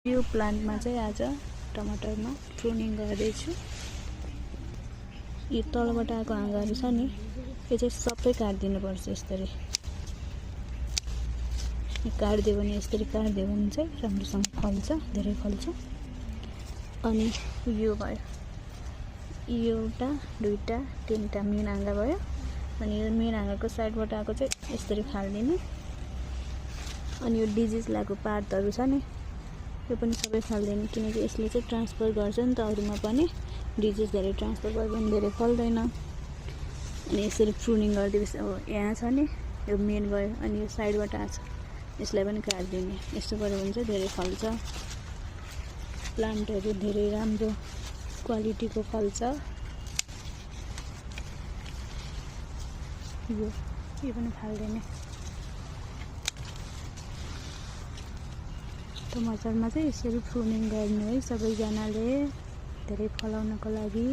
यो प्लान्टमा चाहिँ आज टमाटरमा प्रुनिङ गर्दैछु। यो तलबाट आएको हाँगाहरू छ नि, यो चाहिँ सबै काटिदिनुपर्छ। यसरी काटिदियो भने चाहिँ राम्रोसँग फल्छ, धेरै फल्छ। अनि यो भयो, यो एउटा दुईटा तीनटा मेन हाँगा भयो। अनि यो मेन हाँगाको साइडबाट आएको चाहिँ यसरी फाल्दिने। अनि यो डिजिज लागेको पातहरू छ नि, यो पनि सबै फाल्दैन, किनकि यसले चाहिँ ट्रान्सफर गर्छ नि त अरूमा पनि। डिजिज धेरै ट्रान्सफर भयो भने धेरै फल्दैन। अनि यसरी प्रुनिङ गरिदिएपछि अब यहाँ छ नि, यो मेन भयो। अनि यो साइडबाट आएको छ, यसलाई पनि काटिदिने। यस्तो गऱ्यो भने चाहिँ धेरै फल्छ, प्लान्टहरू धेरै राम्रो क्वालिटीको फल्छ। यो पनि फाल्दिने। टमाटरमा चाहिँ यसरी प्रुनिङ गर्नु है सबैजनाले, धेरै फलाउनको लागि।